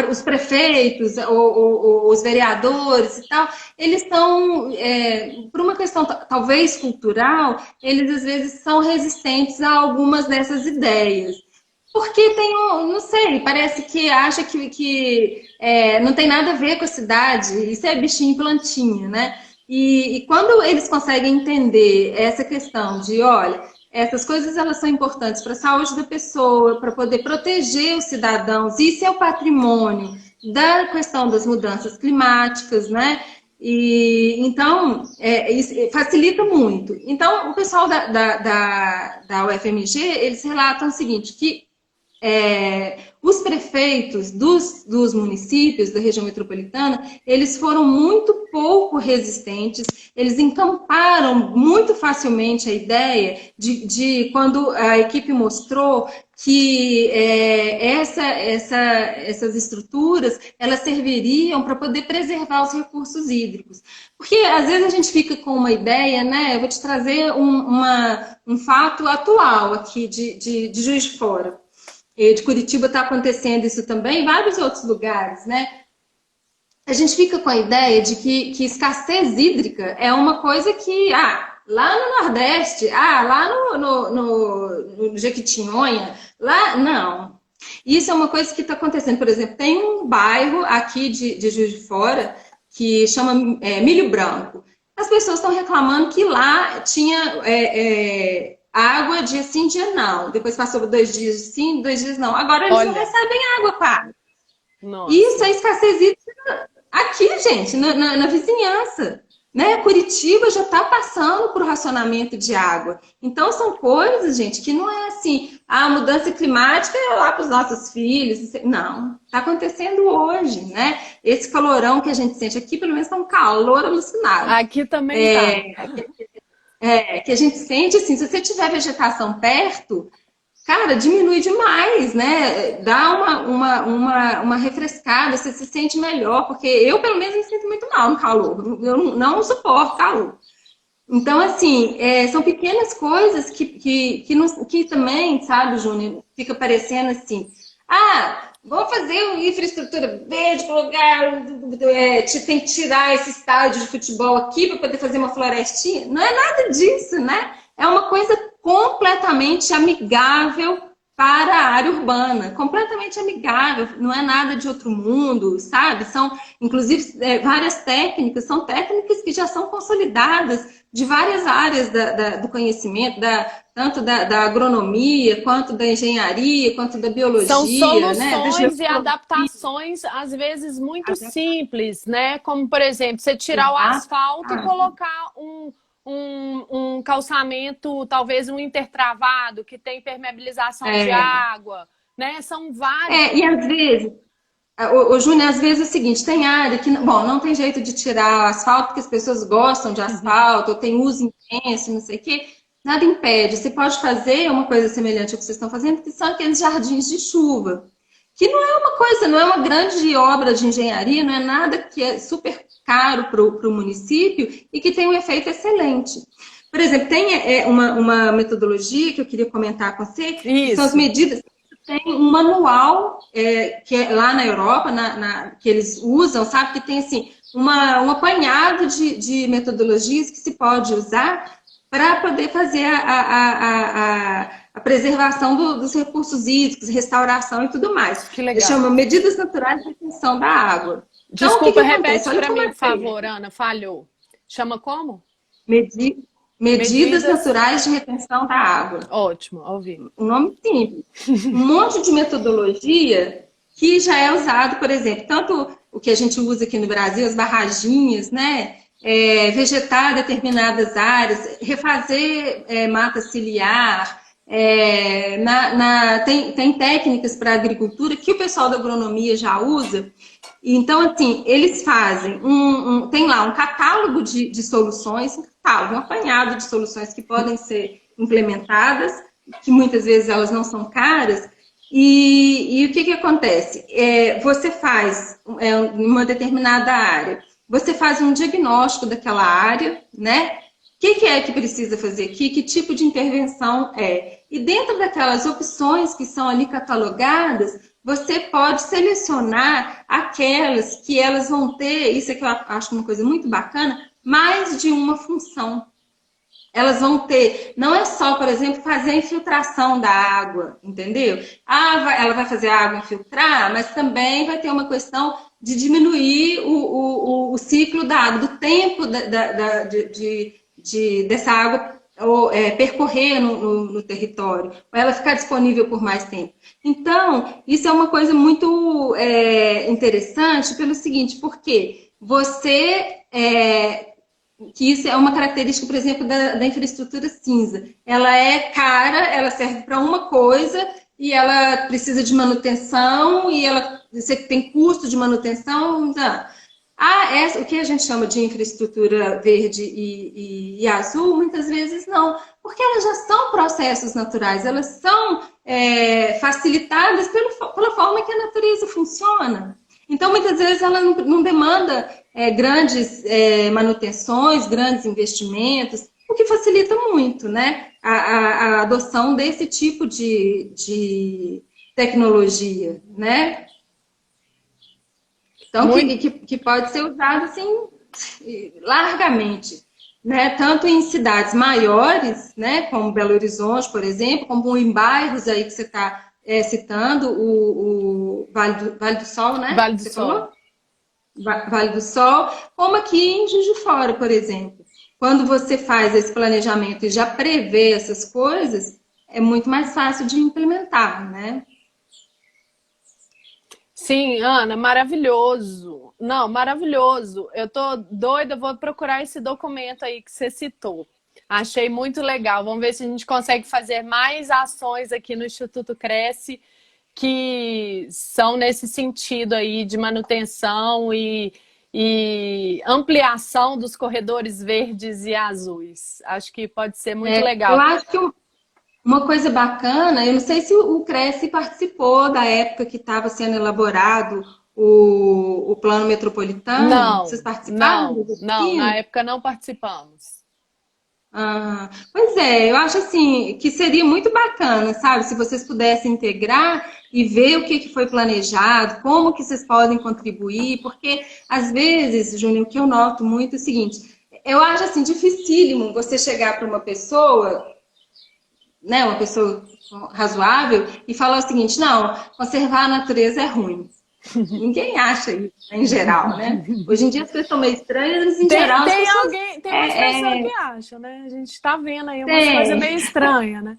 os prefeitos, ou os vereadores e tal, eles estão, por uma questão talvez cultural, eles às vezes são resistentes a algumas dessas ideias. Porque tem não sei, parece que acha que não tem nada a ver com a cidade, isso é bichinho e plantinha, né? E quando eles conseguem entender essa questão de, olha, essas coisas elas são importantes para a saúde da pessoa, para poder proteger os cidadãos e seu patrimônio da questão das mudanças climáticas, né? E então isso facilita muito. Então, o pessoal da UFMG, eles relatam o seguinte, que os prefeitos dos municípios da região metropolitana, eles foram muito pouco resistentes, eles encamparam muito facilmente a ideia de quando a equipe mostrou que essas estruturas, elas serviriam para poder preservar os recursos hídricos. Porque às vezes a gente fica com uma ideia, né? Eu vou te trazer um fato atual aqui de Juiz de Fora. De Curitiba está acontecendo isso também, em vários outros lugares, né? A gente fica com a ideia de que escassez hídrica é uma coisa que, lá no Nordeste, lá no Jequitinhonha, lá, não. Isso é uma coisa que está acontecendo. Por exemplo, tem um bairro aqui de Juiz de Fora que chama Milho Branco. As pessoas estão reclamando que lá tinha água dia sim, dia não. Depois passou 2 dias sim, 2 dias não. Agora eles não recebem água, cara. Nossa. Isso é escassez hídrica aqui, gente, na vizinhança. Né? Curitiba já está passando por racionamento de água. Então, são coisas, gente, que não é assim, a mudança climática é lá para os nossos filhos. Não, está acontecendo hoje, né? Esse calorão que a gente sente aqui, pelo menos está um calor alucinado. Aqui também está. Que a gente sente, assim, se você tiver vegetação perto, cara, diminui demais, né? Dá uma refrescada, você se sente melhor, porque eu, pelo menos, me sinto muito mal no calor. Eu não suporto calor. Então, assim, são pequenas coisas que também, sabe, Júnior, fica parecendo assim, vamos fazer uma infraestrutura verde para o lugar, tem que tirar esse estádio de futebol aqui para poder fazer uma florestinha. Não é nada disso, né? É uma coisa completamente amigável para a área urbana, completamente amigável, não é nada de outro mundo, sabe? São, inclusive, várias técnicas, são técnicas que já são consolidadas de várias áreas do conhecimento, tanto da agronomia, quanto da engenharia, quanto da biologia. São soluções, né? E adaptações, às vezes, muito simples, né? Como, por exemplo, você tirar o asfalto e colocar um calçamento, talvez um intertravado, que tem permeabilização de água, né? São vários. E às vezes, o Júnior, às vezes é o seguinte, tem área que, não tem jeito de tirar o asfalto, porque as pessoas gostam de asfalto, ou tem uso intenso, não sei o quê. Nada impede. Você pode fazer uma coisa semelhante ao que vocês estão fazendo, que são aqueles jardins de chuva. Que não é uma coisa, não é uma grande obra de engenharia, não é nada que é super caro para o município e que tem um efeito excelente. Por exemplo, tem uma metodologia que eu queria comentar com você, que são as medidas. Tem um manual que é lá na Europa, que eles usam, sabe? Que tem assim, um apanhado de metodologias que se pode usar para poder fazer a preservação dos recursos hídricos, restauração e tudo mais. Que legal. Chama Medidas Naturais de Retenção da Água. Desculpa, então, repete para mim, por favor, Ana, falhou. Chama como? Medidas Naturais de Retenção da Água. Ótimo, ouvi. Um nome simples. Um monte de metodologia que já é usado, por exemplo, tanto o que a gente usa aqui no Brasil, as barraginhas, né? Vegetar determinadas áreas, refazer mata ciliar, tem técnicas para a agricultura que o pessoal da agronomia já usa. Então, assim, eles fazem tem lá um catálogo de soluções, um apanhado de soluções que podem ser implementadas, que muitas vezes elas não são caras. E o que acontece? Você faz uma determinada área, você faz um diagnóstico daquela área, né? O que é que precisa fazer aqui? Que tipo de intervenção é? E dentro daquelas opções que são ali catalogadas, você pode selecionar aquelas que elas vão ter, isso é que eu acho uma coisa muito bacana, mais de uma função. Elas vão ter, não é só, por exemplo, fazer a infiltração da água, entendeu? Ela vai fazer a água infiltrar, mas também vai ter uma questão de diminuir o ciclo da água, do tempo dessa água percorrer no território, ou ela ficar disponível por mais tempo. Então, isso é uma coisa muito interessante pelo seguinte, porque que isso é uma característica, por exemplo, da infraestrutura cinza. Ela é cara, ela serve para uma coisa e ela precisa de manutenção e você tem custo de manutenção. Não. O que a gente chama de infraestrutura verde e azul, muitas vezes não, porque elas já são processos naturais, elas são facilitadas pela forma que a natureza funciona. Então, muitas vezes, ela não demanda grandes manutenções, grandes investimentos, o que facilita muito, né, a adoção desse tipo de tecnologia, né? Então, que pode ser usado assim, largamente, né? Tanto em cidades maiores, né, como Belo Horizonte, por exemplo, como em bairros aí que você está citando, o Vale do Sol, né? Vale do Sol. Vale do Sol, como aqui em Juiz de Fora, por exemplo. Quando você faz esse planejamento e já prevê essas coisas, é muito mais fácil de implementar, né? Sim, Ana, maravilhoso. Não, maravilhoso. Eu tô doida, vou procurar esse documento aí que você citou. Achei muito legal. Vamos ver se a gente consegue fazer mais ações aqui no Instituto Cresce que são nesse sentido aí de manutenção e ampliação dos corredores verdes e azuis. Acho que pode ser muito legal. Eu acho que uma coisa bacana, eu não sei se o Cresce participou da época que estava sendo elaborado o plano metropolitano. Não, vocês participaram? Não, na época não participamos. Pois eu acho assim que seria muito bacana, sabe? Se vocês pudessem integrar e ver o que foi planejado, como que vocês podem contribuir, porque às vezes, Júnior, o que eu noto muito é o seguinte, eu acho assim dificílimo você chegar para uma pessoa, né, uma pessoa razoável, e falar o seguinte, não, conservar a natureza é ruim. Ninguém acha isso, em geral, né? Hoje em dia as pessoas são meio estranhas, mas em geral as pessoas... Tem umas pessoas que acham, né? A gente está vendo aí umas coisas meio estranhas, né?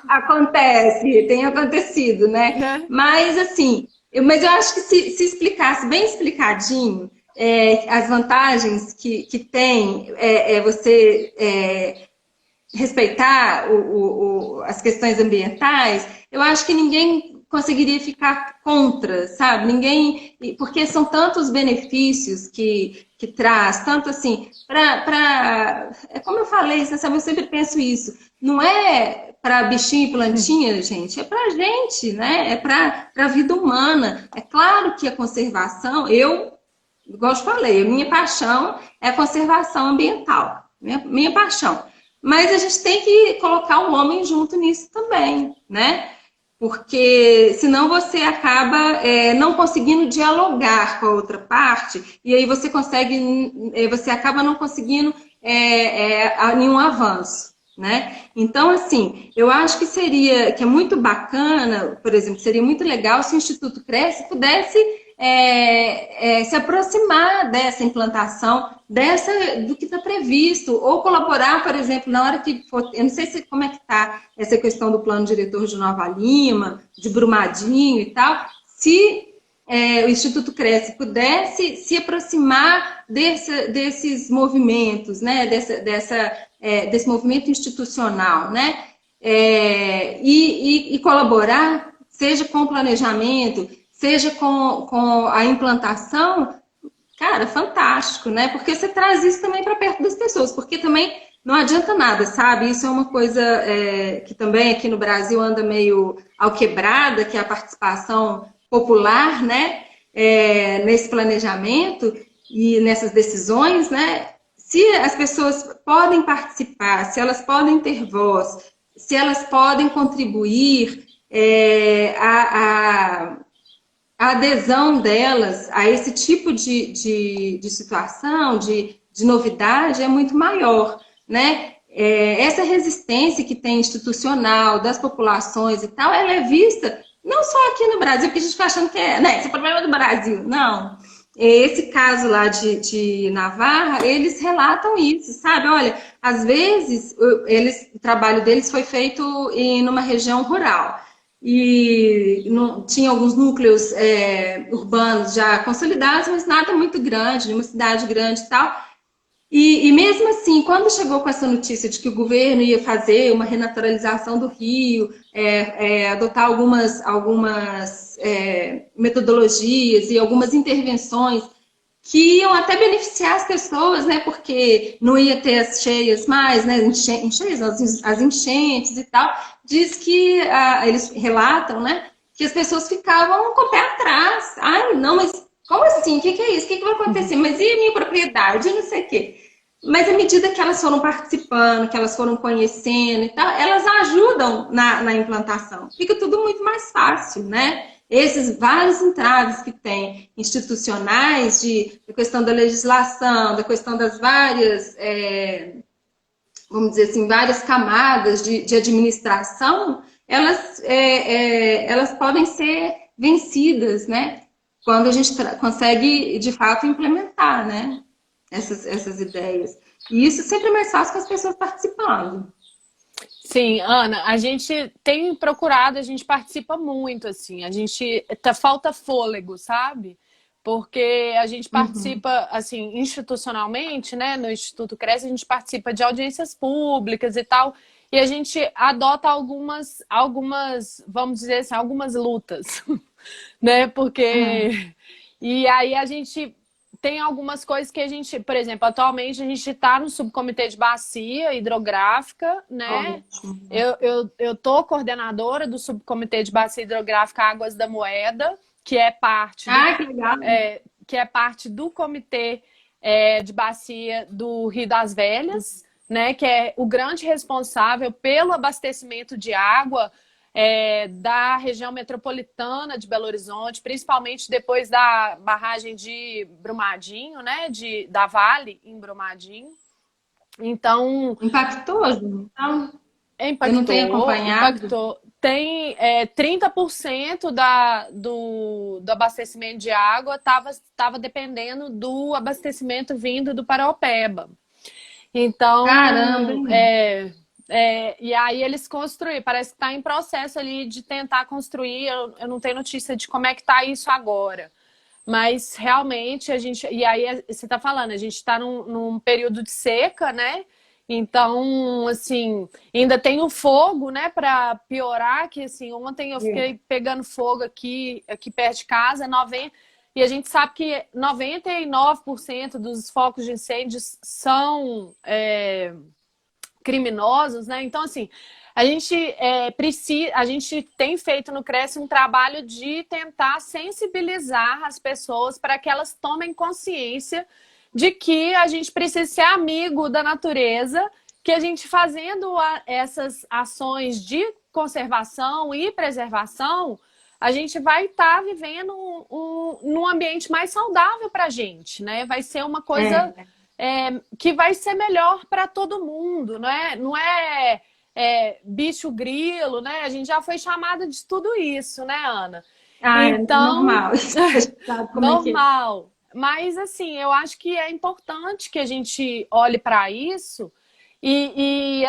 Acontece, tem acontecido, né? Mas assim, eu acho que se explicasse bem explicadinho as vantagens que tem você respeitar as questões ambientais, eu acho que ninguém conseguiria ficar contra, sabe? Ninguém, porque são tantos benefícios que traz, tanto assim, como eu falei, sabe, eu sempre penso isso, não é para bichinho e plantinha, gente, é para gente, né? É para a vida humana. É claro que a conservação, igual eu falei, minha paixão é a conservação ambiental, minha paixão. Mas a gente tem que colocar o homem junto nisso também, né? Porque senão você acaba não conseguindo dialogar com a outra parte e aí você acaba não conseguindo nenhum avanço, né? Então, assim, eu acho que é muito bacana, por exemplo, seria muito legal se o Instituto Cresce pudesse se aproximar dessa implantação, do que está previsto, ou colaborar, por exemplo, na hora que for, eu não sei como é que está essa questão do plano diretor de Nova Lima, de Brumadinho e tal, se o Instituto Cresce pudesse se aproximar desses movimentos, né, desse movimento institucional, né, e colaborar, seja com o planejamento, seja com a implantação, cara, fantástico, né? Porque você traz isso também para perto das pessoas, porque também não adianta nada, sabe? Isso é uma coisa que também aqui no Brasil anda meio alquebrada, que é a participação popular, né? Nesse planejamento e nessas decisões, né? Se as pessoas podem participar, se elas podem ter voz, se elas podem contribuir, a adesão delas a esse tipo de situação, de novidade, é muito maior, né? Essa resistência que tem institucional das populações e tal, ela é vista não só aqui no Brasil, porque a gente fica achando que né, esse é o problema do Brasil. Não. Esse caso lá de Navarra, eles relatam isso, sabe? Olha, às vezes o trabalho deles foi feito numa região rural e tinha alguns núcleos urbanos já consolidados, mas nada muito grande, numa cidade grande e tal. E mesmo assim, quando chegou com essa notícia de que o governo ia fazer uma renaturalização do rio, adotar algumas metodologias e algumas intervenções que iam até beneficiar as pessoas, né? Porque não ia ter as cheias mais, né? Encheias, as enchentes e tal. Diz que eles relatam, né? Que as pessoas ficavam com o pé atrás. Ai, não, mas como assim? O que é isso? O que vai acontecer? Mas e a minha propriedade? Não sei o quê. Mas à medida que elas foram participando, que elas foram conhecendo e tal, elas ajudam na implantação. Fica tudo muito mais fácil, né? Esses vários entraves que tem institucionais, da questão da legislação, da questão das várias, vamos dizer assim, várias camadas de administração, elas podem ser vencidas, né? Quando a gente consegue, de fato, implementar, né? Essas ideias. E isso sempre é mais fácil com as pessoas participando. Sim, Ana, a gente tem procurado, a gente participa muito, assim, a gente falta fôlego, sabe? Porque a gente participa, assim, institucionalmente, né? No Instituto Cresce, a gente participa de audiências públicas e tal, e a gente adota algumas, vamos dizer assim, algumas lutas, né? Porque... E aí a gente tem algumas coisas que a gente, por exemplo, atualmente a gente está no subcomitê de bacia hidrográfica, né? Eu tô coordenadora do subcomitê de bacia hidrográfica Águas da Moeda, que é parte que legal. Que é parte do comitê de bacia do Rio das Velhas, né? Que é o grande responsável pelo abastecimento de água da região metropolitana de Belo Horizonte, principalmente depois da barragem de Brumadinho, né? Da Vale em Brumadinho. Então... Impactou, então? Impactou, eu não tenho acompanhado. Impactou. Tem 30% do abastecimento de água estava dependendo do abastecimento vindo do Paraopeba. Então, caramba! E aí eles construíram, parece que está em processo ali de tentar construir, eu não tenho notícia de como é que está isso agora. Mas realmente a gente, e aí você está falando, a gente está num período de seca, né? Então, assim, ainda tem o fogo, né, para piorar, que assim, ontem eu fiquei pegando fogo aqui perto de casa, e a gente sabe que 99% dos focos de incêndios são criminosos, né? Então, assim, a gente tem feito no Cresce um trabalho de tentar sensibilizar as pessoas para que elas tomem consciência de que a gente precisa ser amigo da natureza, que a gente fazendo essas ações de conservação e preservação, a gente vai estar vivendo num ambiente mais saudável para a gente, né? Vai ser uma coisa que vai ser melhor para todo mundo, né? Não é bicho grilo, né? A gente já foi chamada de tudo isso, né, Ana? Ah, é Então, normal. A gente sabe como é que é. normal. Mas, assim, eu acho que é importante que a gente olhe para isso.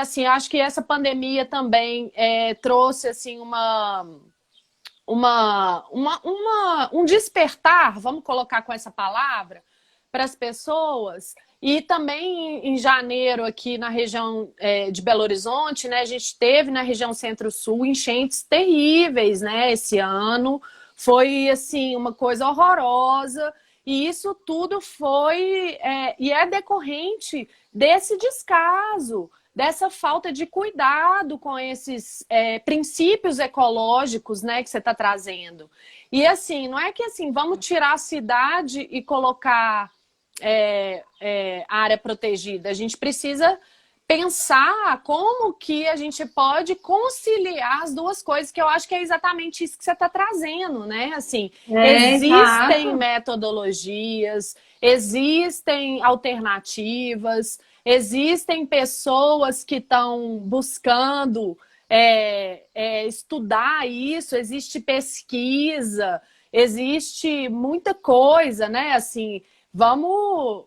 Assim, acho que essa pandemia também trouxe, assim, um despertar, vamos colocar com essa palavra, para as pessoas. E também em janeiro, aqui na região de Belo Horizonte, né, a gente teve na região Centro-Sul enchentes terríveis, né, esse ano. Foi, assim, uma coisa horrorosa. E isso tudo foi e é decorrente desse descaso, dessa falta de cuidado com esses princípios ecológicos, né, que você está trazendo. E assim, não é que assim, vamos tirar a cidade e colocar área protegida. A gente precisa pensar como que a gente pode conciliar as duas coisas, que eu acho que é exatamente isso que você está trazendo, né? Assim, existem Exato. metodologias, existem alternativas, existem pessoas que estão buscando estudar isso, existe pesquisa, existe muita coisa, né? Assim, vamos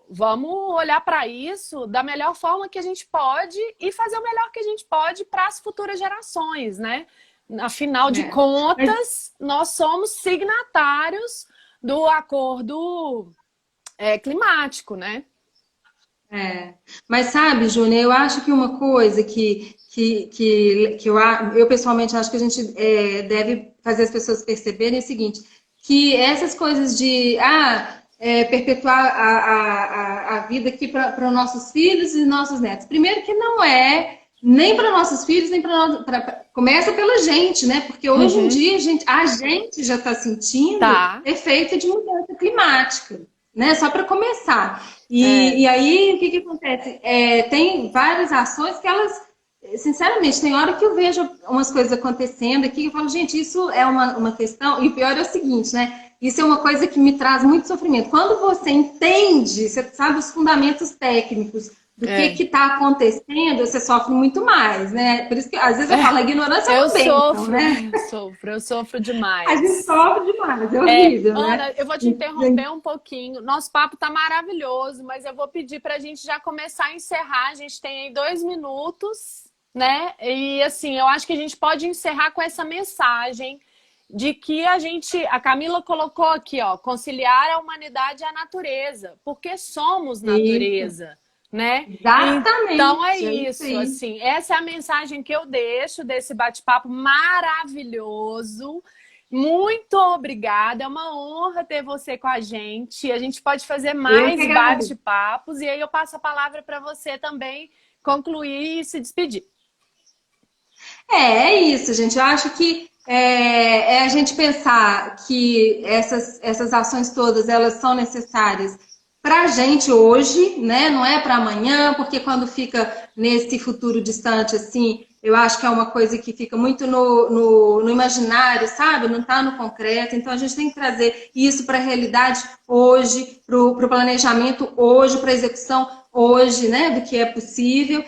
olhar para isso da melhor forma que a gente pode e fazer o melhor que a gente pode para as futuras gerações, né? Afinal de Mas, contas, nós somos signatários do acordo climático, né? mas sabe, Júnior, eu acho que uma coisa que eu pessoalmente acho que a gente deve fazer as pessoas perceberem é o seguinte, que essas coisas de perpetuar a vida aqui para os nossos filhos e nossos netos. Primeiro que não é nem para nossos filhos, nem para. Começa pela gente, né? Porque hoje em dia a gente já está sentindo Tá. efeito de mudança climática, né? Só para começar. E aí, o que acontece? Tem várias ações que elas, sinceramente, tem hora que eu vejo umas coisas acontecendo aqui e eu falo, gente, isso é uma questão. E o pior é o seguinte, né? Isso é uma coisa que me traz muito sofrimento. Quando você entende, você sabe os fundamentos técnicos do que está acontecendo, você sofre muito mais, né? Por isso que às vezes eu falo, a ignorância é Eu uma bênção, sofro, né? eu sofro A gente demais. sofre demais, é horrível, Ana, né? eu vou te interromper um pouquinho. Nosso papo tá maravilhoso, mas eu vou pedir para a gente já começar a encerrar. A gente tem aí 2 minutos, né? E assim, eu acho que a gente pode encerrar com essa mensagem de que a Camila colocou aqui, ó, conciliar a humanidade e a natureza, porque somos Isso, natureza, né? Então é exatamente, é isso isso, aí. assim, essa é a mensagem que eu deixo desse bate-papo maravilhoso. Muito obrigada, é uma honra ter você com a gente. A gente pode fazer Eu que mais agradeço. bate-papos e aí eu passo a palavra para você também concluir e se despedir. É isso, gente. Eu acho que é a gente pensar que essas ações todas elas são necessárias para a gente hoje, né? Não é para amanhã, porque quando fica nesse futuro distante, assim, eu acho que é uma coisa que fica muito no imaginário, sabe? Não está no concreto. Então a gente tem que trazer isso para a realidade hoje, para o planejamento hoje, para a execução hoje, né? Do que é possível.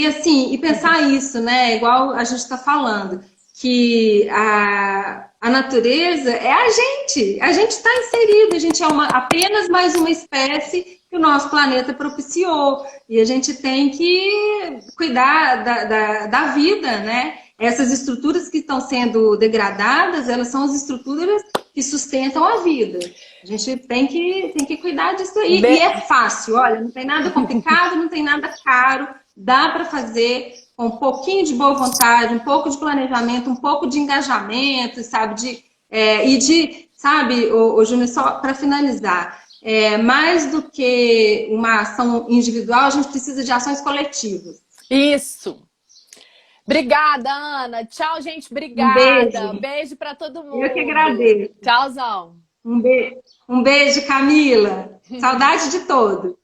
Assim, e pensar isso, né? Igual a gente está falando, que a natureza é a gente está inserido, a gente é apenas mais uma espécie que o nosso planeta propiciou, e a gente tem que cuidar da vida, né? Essas estruturas que estão sendo degradadas, elas são as estruturas que sustentam a vida. A gente tem que cuidar disso aí. E é fácil, olha, não tem nada complicado, não tem nada caro, dá para fazer com um pouquinho de boa vontade, um pouco de planejamento, um pouco de engajamento, sabe? Sabe, o Júnior, só para finalizar, mais do que uma ação individual, a gente precisa de ações coletivas. Isso. Obrigada, Ana. Tchau, gente. Um Obrigada. beijo. Beijo para todo Eu que mundo. agradeço. Tchauzão. Um beijo, Camila. Saudade de todos.